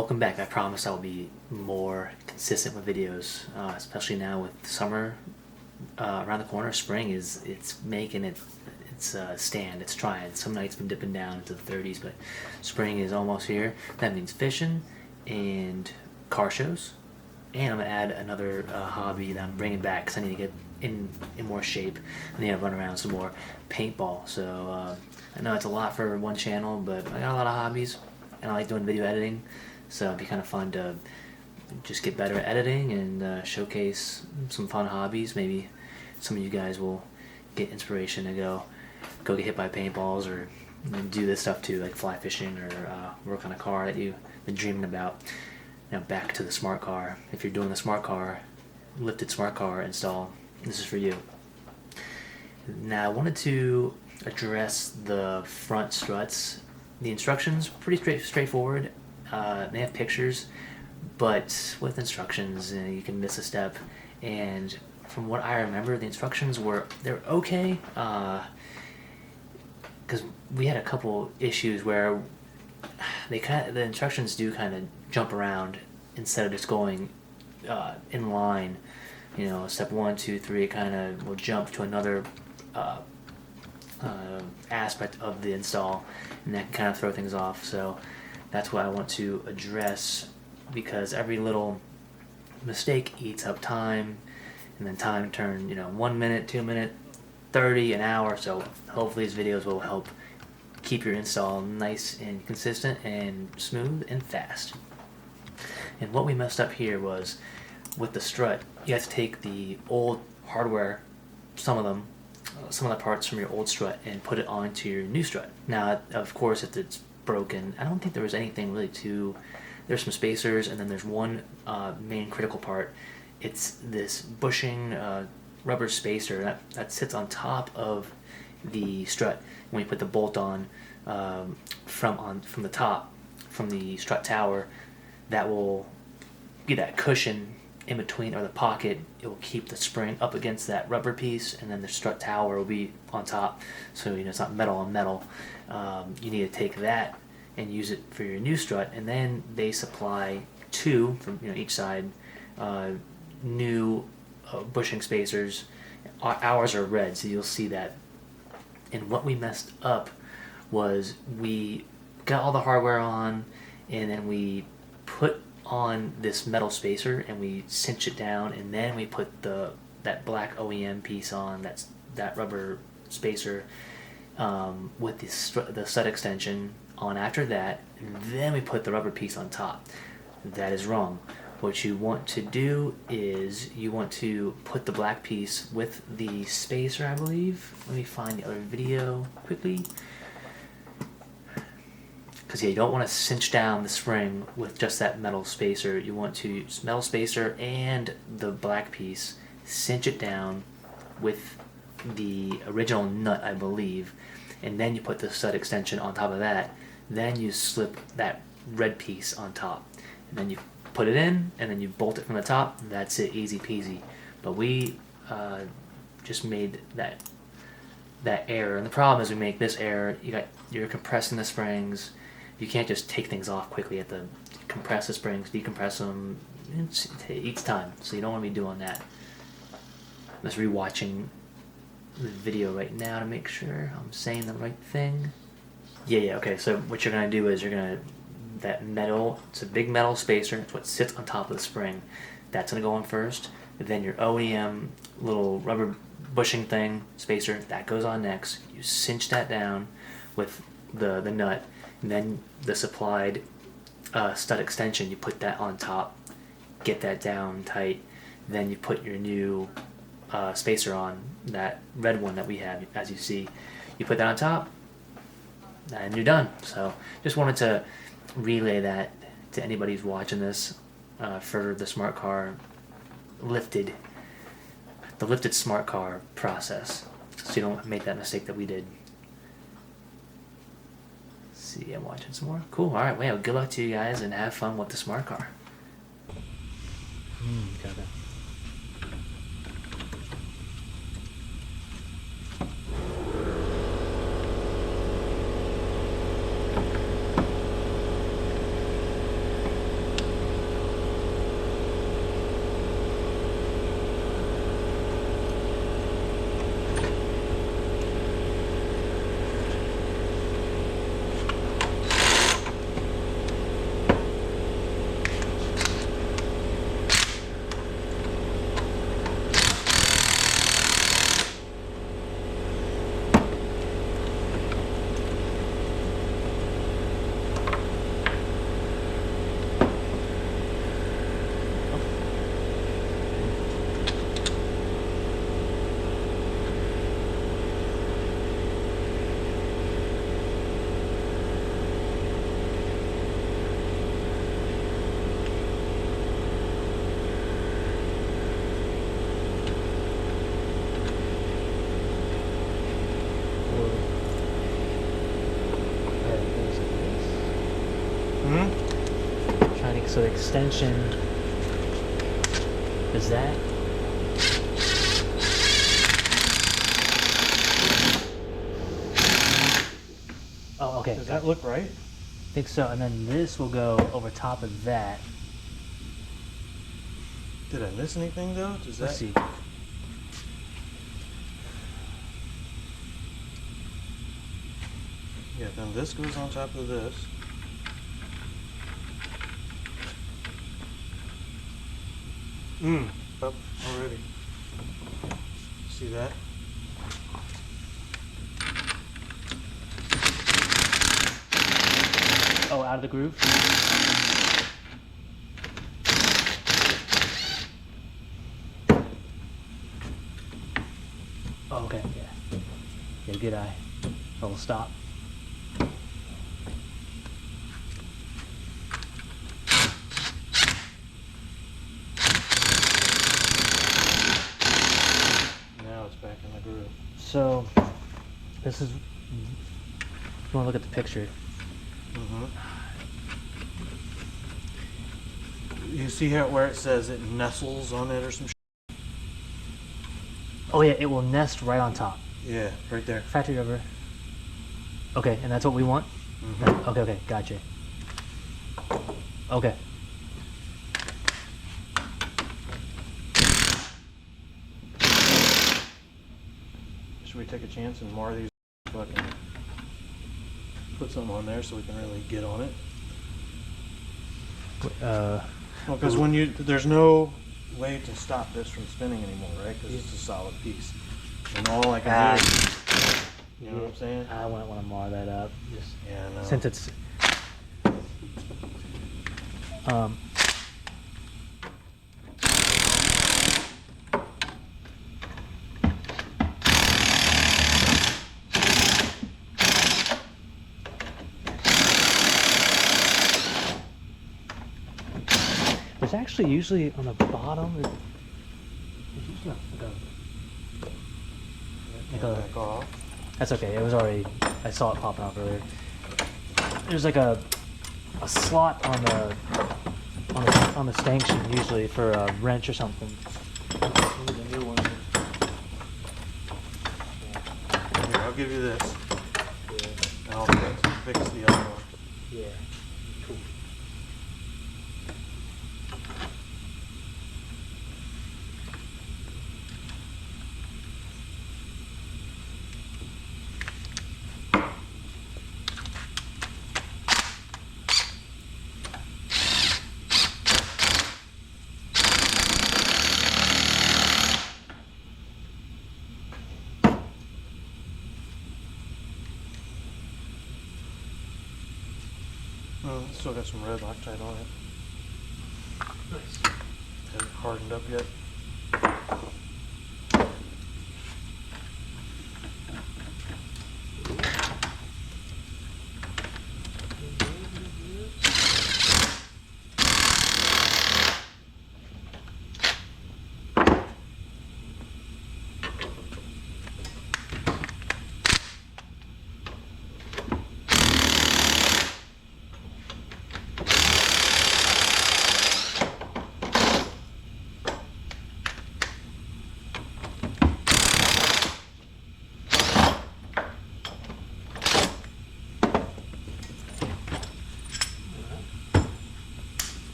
welcome back. I promise I will be more consistent with videos, especially now with summer around the corner. Spring it's making its stand. It's trying. Some nights been dipping down into the 30s, but spring is almost here. That means fishing and car shows, and I'm gonna add another hobby that I'm bringing back because I need to get in more shape. I need to run around some more, paintball. So I know it's a lot for one channel, but I got a lot of hobbies, and I like doing video editing. So it'd be kind of fun to just get better at editing and showcase some fun hobbies. Maybe some of you guys will get inspiration to go get hit by paintballs, or do this stuff too, like fly fishing, or work on a car that you've been dreaming about. Now back to the Smartcar. If you're doing the Smartcar, lifted Smartcar install, this is for you. Now I wanted to address the front struts. The instructions pretty straightforward. They have pictures, but with instructions you can miss a step. And from what I remember, the instructions they're okay. Because we had a couple issues where the instructions do kind of jump around instead of just going in line. You know, step 1, 2, 3, it kind of will jump to another aspect of the install, and that can kind of throw things off. So that's what I want to address, because every little mistake eats up time, and then time turn 1 minute, 2 minute, 30, an hour. So hopefully these videos will help keep your install nice and consistent and smooth and fast. And what we messed up here was with the strut. You have to take the old hardware, some of the parts from your old strut, and put it onto your new strut. Now, of course, if it's broken, I don't think there was anything really there's some spacers, and then there's one main critical part. It's this bushing rubber spacer that sits on top of the strut. When you put the bolt on from the top, from the strut tower, that will be that cushion in between, or the pocket. It will keep the spring up against that rubber piece, and then the strut tower will be on top, so it's not metal on metal. You need to take that and use it for your new strut, and then they supply two from each side, new bushing spacers. Ours are red, so you'll see that. And what we messed up was we got all the hardware on, and then we put on this metal spacer and we cinch it down, and then we put that black OEM piece on, that rubber spacer, with the strut extension on after that, and then we put the rubber piece on top. That is wrong. What you want to do is you want to put the black piece with the spacer, I believe. Let me find the other video quickly. Because you don't want to cinch down the spring with just that metal spacer. You want to use metal spacer and the black piece, cinch it down with the original nut, I believe, and then you put the stud extension on top of that. Then you slip that red piece on top, and then you put it in, and then you bolt it from the top. That's it, easy peasy. But we just made that error, and the problem is we make this error. You're compressing the springs. You can't just take things off quickly. You have to compress the springs, decompress them. It each time, so you don't want to be doing that. I'm just rewatching the video right now to make sure I'm saying the right thing. Yeah, okay, so what you're going to do is that metal, it's a big metal spacer, it's what sits on top of the spring. That's going to go on first. Then your OEM little rubber bushing thing, spacer, that goes on next. You cinch that down with the nut, and then the supplied stud extension, you put that on top, get that down tight. Then you put your new spacer on, that red one that we have, as you see. You put that on top, and you're done. So just wanted to relay that to anybody who's watching this for the Smartcar the lifted Smartcar process, so you don't make that mistake that we did. See, I'm watching some more. Cool. All right. Well, good luck to you guys, and have fun with the Smartcar. Got it. Trying to, so the extension is that. Oh, okay. Does that look right? I think so. And then this will go over top of that. Did I miss anything though? Let's see. Yeah, then this goes on top of this. Up already. See that? Oh, out of the groove? Oh, okay, yeah. Yeah, good eye. Oh, we'll stop. Now it's back in the groove. So, this is, you want to look at the picture. You see how where it says it nestles on it or some shit? Oh yeah, it will nest right on top. Yeah, right there. Factory rubber. Okay, and that's what we want? Okay, okay, gotcha. Okay. Should we take a chance and more of these fucking put something on there so we can really get on it? Because when you, there's no way to stop this from spinning anymore, right? Because it's a solid piece. And all I can do is, you know what I'm saying? I wouldn't want to mar that up. Just Yeah, I know. since it's there's actually usually on the bottom there's usually like a Back off. that's okay, it was already, I saw it popping off earlier. There's like a slot on the stanchion usually for a wrench or something. The new one. Here, I'll give you this. Yeah. And I'll fix the other one. Yeah. Cool. Still got some red Loctite on it. Nice. Hasn't hardened up yet.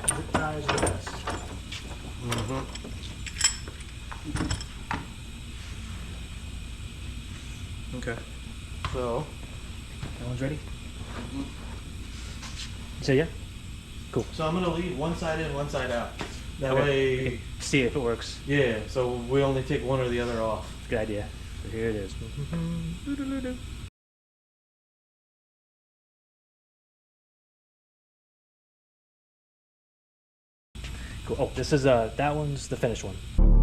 Zip ties are the best. Okay. So, That one's ready? So yeah? Cool. I'm gonna leave one side in, one side out. That Okay. way, Okay. See if it works. yeah. So we only take one or the other off. Good idea. So here it is. Cool. Oh, this is that one's the finished one.